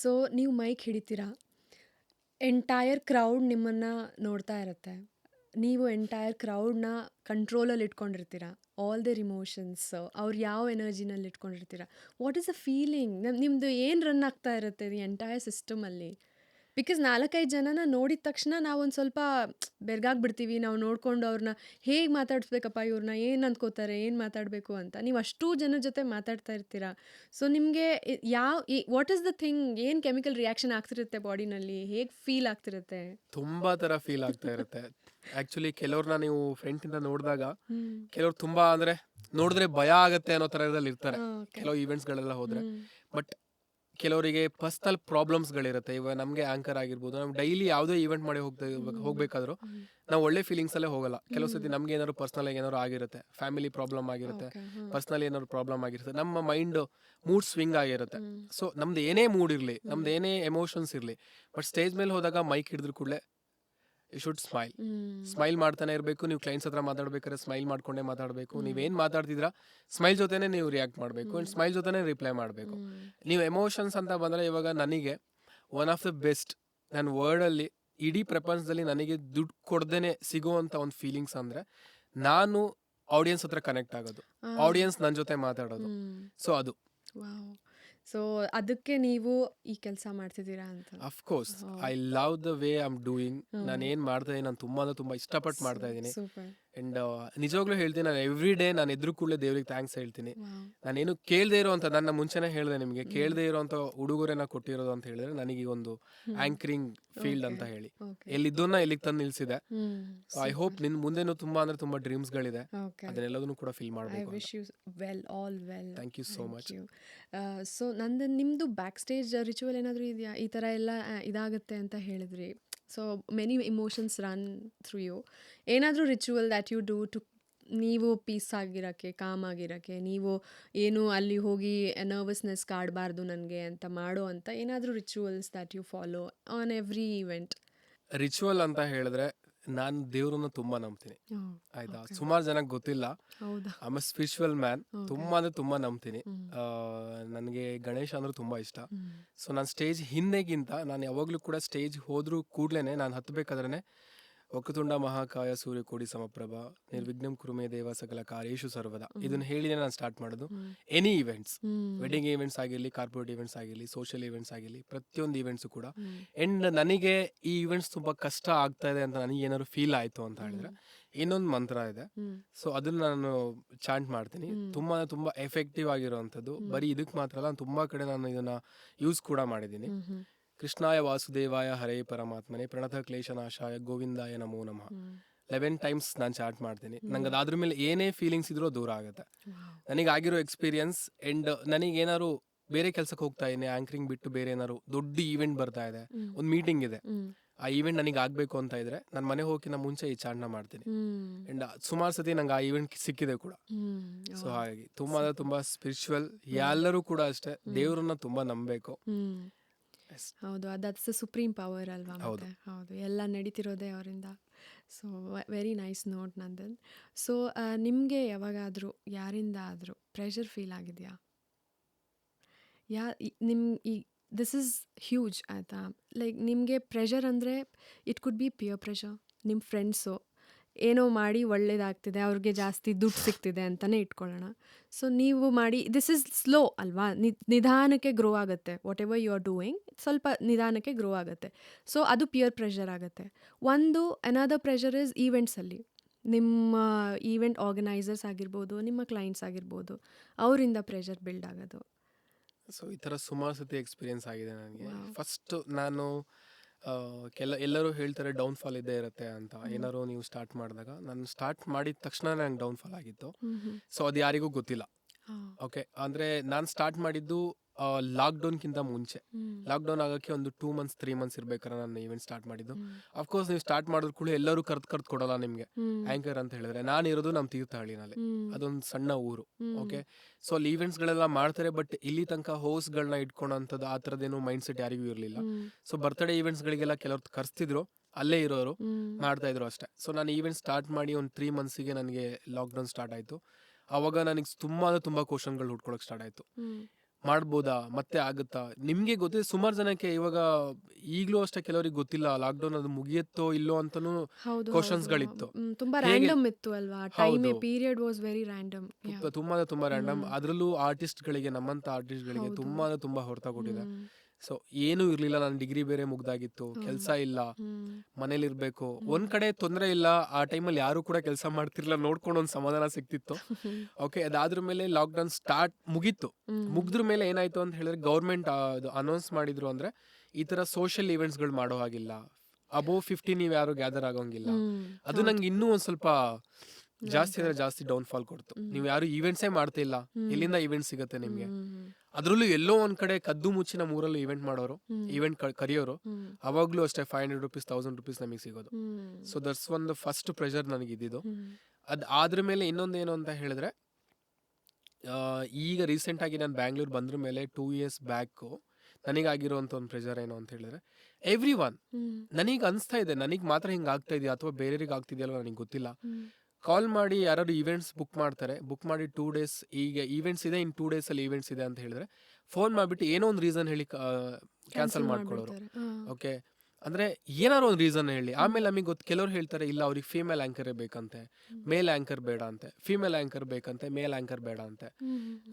So ನೀವು mic ಹಿಡಿತೀರಾ, entire crowd ನಿಮ್ಮನ್ನು ನೋಡ್ತಾ ಇರುತ್ತೆ, ನೀವು ಎಂಟೈರ್ ಕ್ರೌಡ್ನ ಕಂಟ್ರೋಲಲ್ಲಿ ಇಟ್ಕೊಂಡಿರ್ತೀರ, ಆಲ್ ದೇರ್ ಇಮೋಷನ್ಸ್, ಅವ್ರು ಯಾವ ಎನರ್ಜಿನಲ್ಲಿ ಇಟ್ಕೊಂಡಿರ್ತೀರ, ವಾಟ್ ಈಸ್ ಅ ಫೀಲಿಂಗ್, ನಿಮ್ಮದು ಏನು ರನ್ ಆಗ್ತಾ ಇರುತ್ತೆ ಈ ಎಂಟೈರ್ ಸಿಸ್ಟಮಲ್ಲಿ? ಬಿಕಾಸ್ 4-5 ಜನನ ನೋಡಿದ ತಕ್ಷಣ ನಾವೊಂದು ಸ್ವಲ್ಪ ಬೆರ್ಗಾಗ್ಬಿಡ್ತೀವಿ, ನಾವು ನೋಡ್ಕೊಂಡು ಅವ್ರನ್ನ ಹೇಗೆ ಮಾತಾಡಿಸ್ಬೇಕಪ್ಪ, ಇವ್ರನ್ನ ಏನು ಅಂದ್ಕೋತಾರೆ, ಏನು ಮಾತಾಡಬೇಕು ಅಂತ. ನೀವು ಅಷ್ಟೂ ಜನರ ಜೊತೆ ಮಾತಾಡ್ತಾ ಇರ್ತೀರಾ. ಸೊ ನಿಮಗೆ ವಾಟ್ ಈಸ್ ದ ಥಿಂಗ್, ಏನು ಕೆಮಿಕಲ್ ರಿಯಾಕ್ಷನ್ ಆಗ್ತಿರುತ್ತೆ ಬಾಡಿನಲ್ಲಿ, ಹೇಗೆ ಫೀಲ್ ಆಗ್ತಿರುತ್ತೆ? ತುಂಬಾ ತರ ಫೀಲ್ ಆಗ್ತಾ ಇರುತ್ತೆ. ಆಕ್ಚುಲಿ ಕೆಲವ್ರನ್ನ ನೀವು ಫ್ರೆಂಡ್ ಇಂದ ನೋಡಿದಾಗ ಕೆಲವ್ರು ತುಂಬಾ ಅಂದ್ರೆ ನೋಡಿದ್ರೆ ಭಯ ಆಗತ್ತೆ ಅನ್ನೋ ತರದಲ್ಲಿ ಇರ್ತಾರೆ ಕೆಲವು ಈವೆಂಟ್ಸ್ ಗಳೆಲ್ಲ ಹೋದ್ರೆ. ಬಟ್ ಕೆಲವರಿಗೆ ಪರ್ಸನಲ್ ಪ್ರಾಬ್ಲಮ್ಸ್ ಗಳಿರುತ್ತೆ. ಇವಾಗ ನಮ್ಗೆ ಆಂಕರ್ ಆಗಿರ್ಬೋದು, ನಾವು ಡೈಲಿ ಯಾವುದೇ ಈವೆಂಟ್ ಮಾಡಿ ಹೋಗ್ಬೇಕಾದ್ರು ನಾವು ಒಳ್ಳೆ ಫೀಲಿಂಗ್ಸ್ ಅಲ್ಲೇ ಹೋಗಲ್ಲ. ಕೆಲವು ಸತಿ ನಮ್ಗೆ ಏನಾದ್ರು ಪರ್ಸನಲ್ ಏನಾದ್ರು ಆಗಿರುತ್ತೆ, ಫ್ಯಾಮಿಲಿ ಪ್ರಾಬ್ಲಮ್ ಆಗಿರುತ್ತೆ, ಪರ್ಸನಲ್ ಏನಾದ್ರು ಪ್ರಾಬ್ಲಮ್ ಆಗಿರುತ್ತೆ, ನಮ್ಮ ಮೈಂಡ್ ಮೂಡ್ ಸ್ವಿಂಗ್ ಆಗಿರುತ್ತೆ. ಸೊ ನಮ್ದು ಏನೇ ಮೂಡ್ ಇರ್ಲಿ, ನಮ್ದು ಏನೇ ಎಮೋಷನ್ಸ್ ಇರ್ಲಿ, ಬಟ್ ಸ್ಟೇಜ್ ಮೇಲೆ ಹೋದಾಗ ಮೈಕ್ ಹಿಡಿದ್ರು ಕೂಡಲೇ ಯು ಶುಡ್ ಸ್ಮೈಲ್ ಮಾಡ್ತಾನೆ ಇರಬೇಕು. ನೀವು ಕ್ಲೈಂಟ್ಸ್ ಹತ್ರ ಮಾತಾಡ್ಬೇಕಾದ್ರೆ ಸ್ಮೈಲ್ ಮಾಡ್ಕೊಂಡೇ ಮಾತಾಡಬೇಕು. ನೀವೇನ್ ಮಾತಾಡ್ತಿದ್ರ ಸ್ಮೈಲ್ ಜೊತೆನೆ ನೀವು ರಿಯಾಕ್ಟ್ ಮಾಡಬೇಕು ಅಂಡ್ ಸ್ಮೈಲ್ ಜೊತೆನೆ ರಿಪ್ಲೈ ಮಾಡಬೇಕು. ನೀವು ಎಮೋಷನ್ಸ್ ಅಂತ ಬಂದ್ರೆ, ಇವಾಗ ನನಗೆ ಒನ್ ಆಫ್ ದ ಬೆಸ್ಟ್, ನನ್ನ ವರ್ಡ್ ಅಲ್ಲಿ ಇಡೀ ಪ್ರಪಂಚದಲ್ಲಿ ನನಗೆ ದುಡ್ಡು ಕೊಡ್ದೇನೆ ಸಿಗುವಂತ ಒಂದು ಫೀಲಿಂಗ್ಸ್ ಅಂದ್ರೆ ನಾನು ಆಡಿಯನ್ಸ್ ಹತ್ರ ಕನೆಕ್ಟ್ ಆಗೋದು, ಆಡಿಯನ್ಸ್ ನನ್ನ ಜೊತೆ ಮಾತಾಡೋದು. ಸೊ ಅದು ಸೊ ಅದಕ್ಕೆ ನೀವು ಈ ಕೆಲಸ ಮಾಡ್ತಿದ್ದೀರಾ ಅಂತ? Of course I love the way I am doing. ನಾನು ಏನ್ ಮಾಡ್ತಾ ಇದ್ದೀನಿ, ನಾನು ತುಂಬಾ ಇಷ್ಟಪಟ್ಟು ಮಾಡ್ತಾ ಇದ್ದೀನಿ. ಅಂಡ್ ನಿಜವಾಗ್ಲೂ ಹೇಳ್ತೀನಿ, ನಾನು ಎವ್ರಿ ಡೇ ನಾನು ಎದ್ರು ಕೂಡಲೇ ದೇವ್ರಿಗೆ ಥ್ಯಾಂಕ್ಸ್ ಹೇಳ್ತೀನಿ. ನಾನೇನು ಕೇಳದೆ ಇರೋ ಅಂತ, ನನ್ನ ಮುಂಚೆನೇ ಹೇಳಿದೆ ನಿಮಗೆ, ಕೇಳದೆ ಇರೋಂಥ ಉಡುಗೊರೆನ ಕೊಟ್ಟಿರೋದು ಅಂತ ಹೇಳಿದ್ರೆ ನನಗೆ ಈ ಒಂದು ಆಂಕರಿಂಗ್ ಫೀಲ್ಡ್ ಅಂತ ಹೇಳಿ ಎಲ್ಲಿದ್ದನ್ನ ಇಲ್ಲಿಗೆ ತಂದು ನಿಲ್ಸಿದೆ. ಸೊ ಐ ಹೋಪ್ ನಿನ್ ಮುಂದೆನೂ ತುಂಬಾ ಅಂದ್ರೆ ತುಂಬಾ ಡ್ರೀಮ್ಸ್ ಗಳಿದೆ, ಅದನ್ನೆಲ್ಲದನ್ನು ಕೂಡ ಫಿಲ್ ಮಾಡಬೇಕು. Thank you so much. So ನಿಮ್ಮದು ಬ್ಯಾಕ್ ಸ್ಟೇಜ್ ರಿಚುವಲ್ ಏನಾದರೂ ಇದೆಯಾ? ಈ ಥರ ಎಲ್ಲ ಇದಾಗುತ್ತೆ ಅಂತ ಹೇಳಿದ್ರಿ. So many emotions run through you. ಏನಾದರೂ ritual that you do to ನೀವು ಪೀಸ್ ಆಗಿರೋಕ್ಕೆ, ಕಾಮ್ ಆಗಿರೋಕ್ಕೆ, ನೀವು ಏನು ಅಲ್ಲಿ ಹೋಗಿ ನರ್ವಸ್ನೆಸ್ ಕಾಡಬಾರ್ದು ನನಗೆ ಅಂತ ಮಾಡೋ ಅಂತ ಏನಾದರೂ rituals that you follow on every event? Ritual ಅಂತ ಹೇಳಿದ್ರೆ ನಾನು ದೇವ್ರನ್ನ ತುಂಬಾ ನಂಬ್ತೀನಿ, ಆಯ್ತಾ? ಸುಮಾರು ಜನಕ್ಕೆ ಗೊತ್ತಿಲ್ಲ, I am a spiritual man. ತುಂಬಾ ಅಂದ್ರೆ ತುಂಬಾ ನಂಬ್ತೀನಿ. ನನಗೆ ಗಣೇಶ ಅಂದ್ರೆ ತುಂಬಾ ಇಷ್ಟ. ಸೊ ನಾನು ಸ್ಟೇಜ್ ಹಿಂದೆಗಿಂತ ನಾನು ಯಾವಾಗ್ಲೂ ಕೂಡ ಸ್ಟೇಜ್ ಹೋದ್ರೂ ಕೂಡ್ಲೇನೆ ನಾನು ಹತ್ಬೇಕಾದ್ರೆ ವಕ್ರತುಂಡ ಮಹಾಕಾಯ ಸೂರ್ಯಕೋಟಿ ಸಮಪ್ರಭ ನಿರ್ವಿಘ್ನಂ ಕುರುಮೇ ದೇವ ಸಕಲ ಕಾರ್ಯೇಷು ಸರ್ವದ, ಇದನ್ನ ಹೇಳಿನೇ ನಾನು ಸ್ಟಾರ್ಟ್ ಮಾಡೋದು. ಎನಿ ಈವೆಂಟ್ಸ್, ವೆಡ್ಡಿಂಗ್ ಈವೆಂಟ್ಸ್ ಆಗಿರಲಿ, ಕಾರ್ಪೊರೇಟ್ ಈವೆಂಟ್ಸ್ ಆಗಿರಲಿ, ಸೋಷಿಯಲ್ ಈವೆಂಟ್ಸ್ ಆಗಿರಲಿ, ಪ್ರತಿಯೊಂದು ಈವೆಂಟ್ಸು ಕೂಡ. ಅಂಡ್ ನನಗೆ ಈ ಈವೆಂಟ್ಸ್ ತುಂಬಾ ಕಷ್ಟ ಆಗ್ತಾ ಇದೆ ಅಂತ ನನಗೆ ಏನಾದ್ರು ಫೀಲ್ ಆಯ್ತು ಅಂತ ಹೇಳಿದ್ರೆ ಇನ್ನೊಂದು ಮಂತ್ರ ಇದೆ. ಸೊ ಅದನ್ನ ನಾನು ಚಾಂಟ್ ಮಾಡ್ತೀನಿ. ತುಂಬಾ ಎಫೆಕ್ಟಿವ್ ಆಗಿರುವಂಥದ್ದು. ಬರೀ ಇದಕ್ಕೆ ಮಾತ್ರ ಅಲ್ಲ, ತುಂಬಾ ಕಡೆ ನಾನು ಇದನ್ನ ಯೂಸ್ ಕೂಡ ಮಾಡಿದ್ದೀನಿ. ಕೃಷ್ಣಾಯ ವಾಸುದೇವಾಯ ಹರೇ ಪರಮಾತ್ಮನೆ ಪ್ರಣತ ಕ್ಲೇಶನಾಶಾಯ ಗೋವಿಂದಾಯ ನಮೋ ನಮಃ 11 ಟೈಮ್ಸ್ ನಾನು ಚಾಟ್ ಮಾಡ್ತೀನಿ. ನಂಗೆ ಅದಾದ್ರ ಮೇಲೆ ಏನೇ ಫೀಲಿಂಗ್ಸ್ ಇದ್ರೂ ದೂರ ಆಗುತ್ತೆ. ನನಗಾಗಿರೋ ಎಕ್ಸ್ಪೀರಿಯನ್ಸ್. ಅಂಡ್ ನನಗೇನಾದ್ರು ಬೇರೆ ಕೆಲ್ಸಕ್ಕೆ ಹೋಗ್ತಾ ಇದ್ದೀನಿ, ಆಂಕರಿಂಗ್ ಬಿಟ್ಟು ಬೇರೆ ಏನಾದ್ರು ದೊಡ್ಡ ಈವೆಂಟ್ ಬರ್ತಾ ಇದೆ, ಒಂದು ಮೀಟಿಂಗ್ ಇದೆ, ಆ ಈವೆಂಟ್ ನನಗೆ ಆಗ್ಬೇಕು ಅಂತ ಇದ್ರೆ ನಾನು ಮನೆ ಹೋಗಿನ ಮುಂಚೆ ಈ ಚಾಟ್ನ ಮಾಡ್ತೀನಿ. ಅಂಡ್ ಸುಮಾರು ಸತಿ ನಂಗೆ ಆ ಈವೆಂಟ್ ಸಿಕ್ಕಿದೆ ಕೂಡ. ಸೊ ಹಾಗಾಗಿ ತುಂಬಾ ಸ್ಪಿರಿಚುವಲ್. ಎಲ್ಲರೂ ಕೂಡ ಅಷ್ಟೇ ದೇವ್ರನ್ನ ತುಂಬಾ ನಂಬಬೇಕು. ಹೌದು, ದಟ್ಸ್ ಸುಪ್ರೀಂ ಪವರ್ ಅಲ್ವಾ? ಮತ್ತೆ ಹೌದು, ಎಲ್ಲ ನಡೀತಿರೋದೇ ಅವರಿಂದ. So very nice note Nandan. So ನಿಮಗೆ ಯಾವಾಗಾದರೂ ಯಾರಿಂದ ಆದರೂ ಪ್ರೆಷರ್ ಫೀಲ್ ಆಗಿದೆಯಾ? ಈ ದಿಸ್ ಇಸ್ ಹ್ಯೂಜ್ ಆಯಿತಾ? ಲೈಕ್ ನಿಮಗೆ ಪ್ರೆಷರ್ ಅಂದರೆ it could be pear pressure, ನಿಮ್ಮ ಫ್ರೆಂಡ್ಸು ಏನೋ ಮಾಡಿ ಒಳ್ಳೇದಾಗ್ತಿದೆ, ಅವ್ರಿಗೆ ಜಾಸ್ತಿ ದುಡ್ಡು ಸಿಗ್ತಿದೆ ಅಂತಲೇ ಇಟ್ಕೊಳ್ಳೋಣ. ಸೊ ನೀವು ಮಾಡಿ, ದಿಸ್ ಇಸ್ ಸ್ಲೋ ಅಲ್ವಾ, ನಿಧಾನಕ್ಕೆ ಗ್ರೋ ಆಗುತ್ತೆ. Whatever you are doing ಸ್ವಲ್ಪ ನಿಧಾನಕ್ಕೆ ಗ್ರೋ ಆಗುತ್ತೆ. ಸೊ ಅದು ಪಿಯರ್ ಪ್ರೆಷರ್ ಆಗುತ್ತೆ. ಅನದರ್ ಪ್ರೆಷರ್ ಇಸ್ ಈವೆಂಟ್ಸಲ್ಲಿ ನಿಮ್ಮ ಈವೆಂಟ್ ಆರ್ಗನೈಸರ್ಸ್ ಆಗಿರ್ಬೋದು, ನಿಮ್ಮ ಕ್ಲೈಂಟ್ಸ್ ಆಗಿರ್ಬೋದು, ಅವರಿಂದ ಪ್ರೆಷರ್ ಬಿಲ್ಡ್ ಆಗೋದು. ಸೊ ಈ ಥರ ಸುಮಾರು ಸತಿ ಎಕ್ಸ್ಪೀರಿಯನ್ಸ್ ಆಗಿದೆ ನನಗೆ. ಫಸ್ಟ್ ನಾನು ಎಲ್ಲರೂ ಹೇಳ್ತಾರೆ ಡೌನ್ಫಾಲ್ ಇದ್ದೇ ಇರುತ್ತೆ ಅಂತ. ಏನಾದ್ರು ನೀವು ಸ್ಟಾರ್ಟ್ ಮಾಡಿದಾಗ, ನಾನು ಸ್ಟಾರ್ಟ್ ಮಾಡಿದ ತಕ್ಷಣ ನಂಗೆ ಡೌನ್ಫಾಲ್ ಆಗಿತ್ತು. ಸೊ ಅದು ಯಾರಿಗೂ ಗೊತ್ತಿಲ್ಲ. ಓಕೆ, ಅಂದರೆ ನಾನು ಸ್ಟಾರ್ಟ್ ಮಾಡಿದ್ದು ಲಾಕ್ಡೌನ್ಗಿಂತ ಮುಂಚೆ. ಲಾಕ್ಡೌನ್ ಆಗೋಕ್ಕೆ ಒಂದು 2 months 3 months ಇರ್ಬೇಕಾದ್ರೆ ನಾನು ಈವೆಂಟ್ ಸ್ಟಾರ್ಟ್ ಮಾಡಿದ್ದು. ಅಫ್ಕೋರ್ಸ್ ನೀವು ಸ್ಟಾರ್ಟ್ ಮಾಡಿದ್ರು ಕೂಡ ಎಲ್ಲರೂ ಕರ್ದು ಕೊಡಲ್ಲ ನಿಮಗೆ ಆಂಕರ್ ಅಂತ ಹೇಳಿದ್ರೆ. ನಾನು ಇರೋದು ನಮ್ಮ ತೀರ್ಥಹಳ್ಳಿನಲ್ಲಿ, ಅದೊಂದು ಸಣ್ಣ ಊರು. ಓಕೆ, ಸೊ ಅಲ್ಲಿ ಈವೆಂಟ್ಸ್ಗಳೆಲ್ಲ ಮಾಡ್ತಾರೆ, ಬಟ್ ಇಲ್ಲಿ ತನಕ ಹೋಸ್ಟ್ಗಳನ್ನ ಇಟ್ಕೊಳೋಂಥದ್ದು ಆ ಥರದ್ದೇನು ಮೈಂಡ್ ಸೆಟ್ ಯಾರಿಗೂ ಇರಲಿಲ್ಲ. ಸೊ ಬರ್ತ್ಡೇ ಈವೆಂಟ್ಸ್ಗಳಿಗೆಲ್ಲ ಕೆಲವ್ರು ಕರ್ಸ್ತಿದ್ರು, ಅಲ್ಲೇ ಇರೋರು ಮಾಡ್ತಾ ಇದ್ರು ಅಷ್ಟೇ. ಸೊ ನಾನು ಈವೆಂಟ್ ಸ್ಟಾರ್ಟ್ ಮಾಡಿ ಒಂದು 3 monthsಗೆ ನನಗೆ ಲಾಕ್ಡೌನ್ ಸ್ಟಾರ್ಟ್ ಆಯಿತು. ಆವಾಗ ನನಗೆ ತುಂಬ ಕ್ವಶನ್ಗಳು ಹುಡ್ಕೊಳಕ್ಕೆ ಸ್ಟಾರ್ಟ್ ಆಯಿತು. ಮಾಡ್ಬೋದಾ ಮತ್ತೆ ಆಗುತ್ತಾ ನಿಮ್ಗೆ ಗೊತ್ತಿದೆ. ಸುಮಾರು ಜನಕ್ಕೆ ಇವಾಗ ಈಗಲೂ ಅಷ್ಟೇ ಕೆಲವರಿಗೆ ಗೊತ್ತಿಲ್ಲ ಲಾಕ್ಡೌನ್ ಅದು ಮುಗಿಯುತ್ತೋ ಇಲ್ಲೋ ಅಂತಾನು ಹೌದು ಕ್ವಶನ್ಸ್ ಹೌದು ಗಳಿತ್ತು. ತುಂಬಾ ಹೇಗೆ ರ್ಯಾಂಡಮ್ ಇತ್ತು ಅಲ್ವಾ ಟೈಮ್ ಹೌದು ಪೀರಿಯಡ್ ವಾಸ್ ವೆರಿ ರ್ಯಾಂಡಮ್. ತುಂಬಾ ರ್ಯಾಂಡಮ್. ಅದರಲ್ಲೂ ಆರ್ಟಿಸ್ಟ್ಗಳಿಗೆ, ನಮ್ಮಂತ ಆರ್ಟಿಸ್ಟ್ಗಳಿಗೆ ಹೌದು ತುಂಬಾ ಹೊರತ ಕೊಟ್ಟಿದೆ. ಹ್ಮ್ ಸೊ ಏನೂ ಇರ್ಲಿಲ್ಲ, ನನ್ನ ಡಿಗ್ರಿ ಬೇರೆ ಮುಗ್ದಾಗಿತ್ತು, ಕೆಲಸ ಇಲ್ಲ, ಹ್ಮ್ ಮನೇಲಿರ್ಬೇಕು. ಒಂದ್ ಕಡೆ ತೊಂದರೆ ಇಲ್ಲ, ಆ ಟೈಮಲ್ಲಿ ಯಾರು ಕೂಡ ಕೆಲಸ ಮಾಡ್ತಿರ್ಲಿಲ್ಲ, ನೋಡ್ಕೊಂಡು ಒಂದು ಸಮಾಧಾನ ಸಿಕ್ತಿತ್ತು. ಓಕೆ, ಅದಾದ್ರ ಮೇಲೆ ಲಾಕ್ಡೌನ್ ಸ್ಟಾರ್ಟ್ ಮುಗೀತು. ಮುಗ್ದ್ರ ಮೇಲೆ ಏನಾಯ್ತು ಅಂತ ಹೇಳಿದ್ರೆ ಗೌರ್ಮೆಂಟ್ ಅನೌನ್ಸ್ ಮಾಡಿದ್ರು ಅಂದ್ರೆ ಈ ತರ ಸೋಷಿಯಲ್ ಇವೆಂಟ್ಸ್ಗಳು ಮಾಡೋ ಹಾಗಿಲ್ಲ, ಅಬೋವ್ 50 ನೀವು ಯಾರು ಗ್ಯಾದರ್ ಆಗೋಂಗಿಲ್ಲ. ಅದು ಹೌದು ನಂಗೆ ಇನ್ನೂ ಒಂದ್ ಸ್ವಲ್ಪ ಜಾಸ್ತಿ ಅಂದ್ರೆ ಬೇಜಾರು. ಜಾಸ್ತಿ ಡೌನ್ಫಾಲ್ ಕೊಡ್ತು. ನೀವು ಯಾರು ಈವೆಂಟ್ಸೇ ಮಾಡ್ತಾ ಇಲ್ಲ, ಎಲ್ಲಿಂದ ಈವೆಂಟ್ ಸಿಗುತ್ತೆ ನಿಮ್ಗೆ? ಹ್ಮ್ ಅದ್ರಲ್ಲೂ ಎಲ್ಲೋ ಒಂದ್ ಕಡೆ ಕದ್ದು ಮುಚ್ಚಿ ನಮ್ಮ ಊರಲ್ಲೂ ಈವೆಂಟ್ ಮಾಡೋರು, ಈವೆಂಟ್ ಕರಿಯೋರು, ಅವಾಗ್ಲೂ ಅಷ್ಟೇ 500 rupees 1000 rupees ನಮಗೆ ಸಿಗೋದು. ಸೊ ದಟ್ಸ್ ಒಂದು ಫಸ್ಟ್ ಪ್ರೆಷರ್ ನನಗೆ ಇದ್ದಿದ್ದು. ಆದ್ರ ಮೇಲೆ ಇನ್ನೊಂದೇನು ಅಂತ ಹೇಳಿದ್ರೆ, ಈಗ ರೀಸೆಂಟ್ ಆಗಿ ನಾನು ಬ್ಯಾಂಗ್ಳೂರ್ ಬಂದ್ರ ಮೇಲೆ 2 years ಬ್ಯಾಕ್ ನನಗಾಗಿರುವಂತ ಒಂದು ಪ್ರೆಷರ್ ಏನು ಅಂತ ಹೇಳಿದ್ರೆ, ಎವ್ರಿ ಒನ್ ನನಗೆ ಅನಿಸ್ತಾ ಇದೆ ನನಗೆ ಮಾತ್ರ ಹಿಂಗೆ ಆಗ್ತಾ ಇದೆಯಾ ಅಥವಾ ಬೇರೆಯವ್ರಿಗೆ ಆಗ್ತಿದೆಯಲ್ಲ ನನಗೆ ಗೊತ್ತಿಲ್ಲ. ಕಾಲ್ ಮಾಡಿ ಯಾರು ಈವೆಂಟ್ಸ್ ಬುಕ್ ಮಾಡ್ತಾರೆ, ಬುಕ್ ಮಾಡಿ 2 days ಈಗ ಈವೆಂಟ್ಸ್ ಇದೆ, ಇನ್ 2 days ಅಲ್ಲಿ ಈವೆಂಟ್ಸ್ ಇದೆ ಅಂತ ಹೇಳಿದ್ರೆ ಫೋನ್ ಮಾಡಿಬಿಟ್ಟು ಏನೋ ಒಂದು ರೀಸನ್ ಹೇಳಿ ಕ್ಯಾನ್ಸಲ್ ಮಾಡ್ಕೊಳ್ಳೋರು. ಓಕೆ, ಅಂದ್ರೆ ಏನಾದ್ರು ಒಂದು ರೀಸನ್ ಹೇಳಿ. ಆಮೇಲೆ ನಮಗೆ ಕೆಲವ್ರು ಹೇಳ್ತಾರೆ ಇಲ್ಲ ಅವ್ರಿಗೆ ಫೀಮೇಲ್ ಆಂಕರೇ ಬೇಕಂತೆ, ಮೇಲ್ ಆಂಕರ್ ಬೇಡ ಅಂತೆ, ಫೀಮೇಲ್ ಆಂಕರ್ ಬೇಕಂತೆ, ಮೇಲ್ ಆಂಕರ್ ಬೇಡ ಅಂತೆ.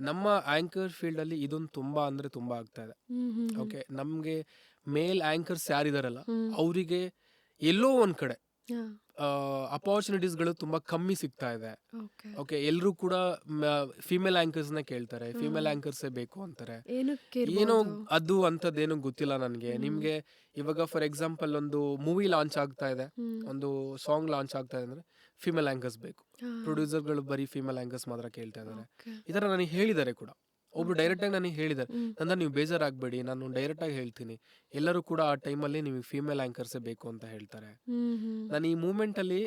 ನಮ್ಮ ಆಂಕರ್ ಫೀಲ್ಡ್ ಅಲ್ಲಿ ಇದೊಂದು ತುಂಬಾ ಅಂದ್ರೆ ತುಂಬಾ ಆಗ್ತಾ ಇದೆ. ಓಕೆ, ನಮ್ಗೆ ಮೇಲ್ ಆಂಕರ್ಸ್ ಯಾರಿದಾರಲ್ಲ ಅವರಿಗೆ ಎಲ್ಲೋ ಒಂದ್ ಕಡೆ ಅಪಾರ್ಚುನಿಟೀಸ್ಗಳು ತುಂಬಾ ಕಮ್ಮಿ ಸಿಗ್ತಾ ಇದೆ. ಓಕೆ, ಎಲ್ಲರೂ ಕೂಡ ಫಿಮೇಲ್ ಆಂಕರ್ಸ್ ನ ಕೇಳ್ತಾರೆ, ಫಿಮೇಲ್ ಆಂಕರ್ಸೇ ಬೇಕು ಅಂತಾರೆ. ಏನೋ ಅದು ಅಂತದ್ದೇನು ಗೊತ್ತಿಲ್ಲ ನನಗೆ. ನಿಮ್ಗೆ ಇವಾಗ ಫಾರ್ ಎಕ್ಸಾಂಪಲ್ ಒಂದು ಮೂವಿ ಲಾಂಚ್ ಆಗ್ತಾ ಇದೆ, ಒಂದು ಸಾಂಗ್ ಲಾಂಚ್ ಆಗ್ತಾ ಇದೆ ಅಂದ್ರೆ ಫಿಮೇಲ್ ಆಂಕರ್ಸ್ ಬೇಕು. ಪ್ರೊಡ್ಯೂಸರ್ಗಳು ಬರೀ ಫಿಮೇಲ್ ಆಂಕರ್ಸ್ ಮಾತ್ರ ಕೇಳ್ತಾ ಇದ್ದಾರೆ. ಈ ತರ ನನಗೆ ಹೇಳಿದ್ದಾರೆ ಕೂಡ, ಒಬ್ರು ಡೈರೆಕ್ಟ್ ಆಗಿ ನನಗೆ ಹೇಳಿದ್ದಾರೆ. ನಂತರ ನೀವು ಬೇಜಾರಾಗಬೇಡಿ, ನಾನು ಡೈರೆಕ್ಟ್ ಆಗಿ ಹೇಳ್ತೀನಿ, ಎಲ್ಲರೂ ಕೂಡ ಆ ಟೈಮಲ್ಲಿ ನಿಮಗೆ ಫಿಮೇಲ್ ಆಂಕರ್ಸೇ ಬೇಕು ಅಂತ ಹೇಳ್ತಾರೆ. ನಾನು ಈ ಮೂಮೆಂಟ್ ಅಲ್ಲಿ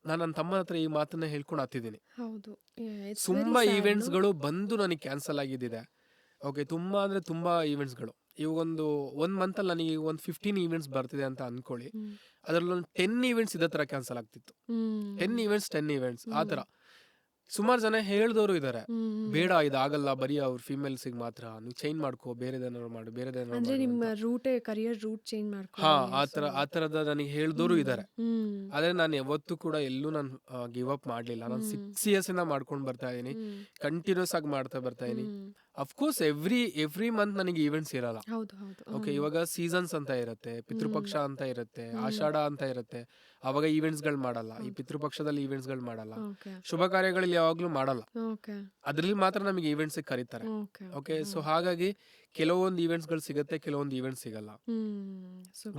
ನಾನು ನನ್ನ ತಮ್ಮನ ಹತ್ರ ಈ ಮಾತನ್ನ ಹೇಳ್ಕೊಂಡು ಹತ್ತಿದ್ದೀನಿ. ತುಂಬಾ ಈವೆಂಟ್ಸ್ಗಳು ಬಂದು ನನಗೆ ಕ್ಯಾನ್ಸಲ್ ಆಗಿದ್ದಿದೆ. ಓಕೆ, ತುಂಬಾ ಅಂದ್ರೆ ತುಂಬಾ ಈವೆಂಟ್ಸ್ಗಳು. ಇವಾಗ ಒಂದ್ ಮಂತ್ ಅಲ್ಲಿ ನನಗೆ ಒಂದು 15 ಈವೆಂಟ್ಸ್ ಬರ್ತಿದೆ ಅಂತ ಅನ್ಕೊಳ್ಳಿ, ಅದ್ರಲ್ಲಿ ಒಂದು 10 ಈವೆಂಟ್ಸ್ ಇದೇ ತರ ಕ್ಯಾನ್ಸಲ್ ಆಗ್ತಿತ್ತು. 10 ಈವೆಂಟ್ಸ್ ಆ ತರ. ಸುಮಾರು ಜನ ಹೇಳ್ದವರು ಇದಾರೆ, ಬೇಡ ಇದಾಗಲ್ಲ, ಬರೀ ಅವ್ರ ಫಿಮೇಲ್ಸಿಗೆ ಮಾತ್ರ, ನೀವು ಚೇಂಜ್ ಮಾಡ್ಕೋ, ಬೇರೆದೇನಾದ್ರು ಮಾಡು, ಹಾ ಆ ತರದ ನನಗೆ ಹೇಳ್ದವರು ಇದಾರೆ. ಆದ್ರೆ ನಾನು ಯಾವತ್ತೂ ಕೂಡ ಎಲ್ಲೂ ನಾನು ಗಿವ್ ಅಪ್ ಮಾಡ್ಲಿಲ್ಲ. ನಾನು 6 years ಇಂದ ಮಾಡ್ಕೊಂಡು ಬರ್ತಾ ಇದೀನಿ, ಕಂಟಿನ್ಯೂಸ್ ಆಗಿ ಮಾಡ್ತಾ ಬರ್ತಾ ಇದೀನಿ. ಅಫ್ಕೋರ್ಸ್ ಎವ್ರಿ ಮಂತ್ ನನಗೆ ಈವೆಂಟ್ಸ್ ಇರಲ್ಲ. ಓಕೆ, ಇವಾಗ ಸೀಸನ್ಸ್ ಅಂತ ಇರುತ್ತೆ, ಪಿತೃಪಕ್ಷ ಅಂತ ಇರುತ್ತೆ, ಆಷಾಢ ಅಂತ ಇರುತ್ತೆ, ಅವಾಗ ಈವೆಂಟ್ಸ್ ಗಳು ಮಾಡಲ್ಲ. ಈ ಪಿತೃಪಕ್ಷದಲ್ಲಿ ಈವೆಂಟ್ಸ್ ಗಳು ಮಾಡಲ್ಲ, ಶುಭ ಕಾರ್ಯಗಳಲ್ಲಿ ಯಾವಾಗ್ಲೂ ಮಾಡಲ್ಲ. ಅದ್ರಲ್ಲಿ ಮಾತ್ರ ನಮಗೆ ಈವೆಂಟ್ಸ್ ಕರೀತಾರೆ. ಓಕೆ, ಸೊ ಹಾಗಾಗಿ ಕೆಲವೊಂದು ಈವೆಂಟ್ಸ್ ಗಳು ಸಿಗುತ್ತೆ, ಕೆಲವೊಂದು ಈವೆಂಟ್ಸ್ ಸಿಗಲ್ಲ.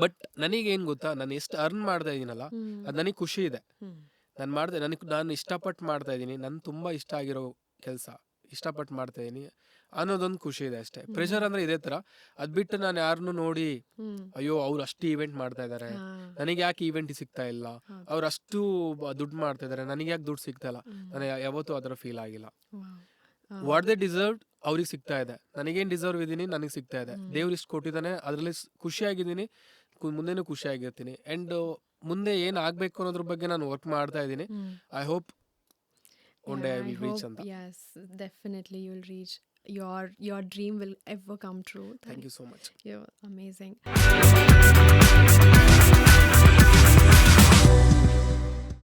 ಬಟ್ ನನಗೆ ಏನ್ ಗೊತ್ತಾ, ನಾನು ಎಷ್ಟು ಅರ್ನ್ ಮಾಡ್ತಾ ಇದೀನಲ್ಲ ಅದ್ ನನಗೆ ಖುಷಿ ಇದೆ. ನಾನು ಇಷ್ಟಪಟ್ಟು ಮಾಡ್ತಾ ಇದೀನಿ, ನನ್ ತುಂಬಾ ಇಷ್ಟ ಆಗಿರೋ ಕೆಲಸ, ಇಷ್ಟಪಟ್ಟು ಮಾಡ್ತಾ ಇದೀನಿ ಅನ್ನೋದೊಂದು ಖುಷಿ ಇದೆ ಅಷ್ಟೇ. ಪ್ರೆಷರ್ ಅಂದ್ರೆ ಇದೇ ತರ. ಅದ್ ಬಿಟ್ಟು ನಾನು ಯಾರನ್ನು ನೋಡಿ ಅಯ್ಯೋ ಅವ್ರು ಅಷ್ಟು ಈವೆಂಟ್ ಮಾಡ್ತಾ ಇದಾರೆ, ನನಗೆ ಯಾಕೆ ಈವೆಂಟ್ ಸಿಗ್ತಾ ಇಲ್ಲ, ಅವ್ರು ಅಷ್ಟು ದುಡ್ಡು ಮಾಡ್ತಾ ಇದಾರೆ, ನನಗೆ ಯಾಕೆ ದುಡ್ಡು ಸಿಗ್ತಾ ಇಲ್ಲ, ನನಗೆ ಯಾವತ್ತೂ ಅದರ ಫೀಲ್ ಆಗಿಲ್ಲ. ವಾಟ್ ದೇ ಡಿಸರ್ವ್ ಅವ್ರಿಗೆ ಸಿಗ್ತಾ ಇದೆ, ನನಗೇನ್ ಡಿಸರ್ವ್ ಇದೀನಿ ನನಗೆ ಸಿಗ್ತಾ ಇದೆ. ದೇವ್ರು ಇಷ್ಟು ಕೊಟ್ಟಿದ್ದಾನೆ, ಅದ್ರಲ್ಲಿ ಖುಷಿಯಾಗಿದ್ದೀನಿ, ಮುಂದೆನೂ ಖುಷಿಯಾಗಿರ್ತೀನಿ. ಅಂಡ್ ಮುಂದೆ ಏನ್ ಆಗ್ಬೇಕು ಅನ್ನೋದ್ರ ಬಗ್ಗೆ ನಾನು ವರ್ಕ್ ಮಾಡ್ತಾ ಇದ್ದೀನಿ. I hope one day I will reach ಅಂತ. Yes, definitely you will reach. Your dream will ever come true. Thank you so much. You're amazing.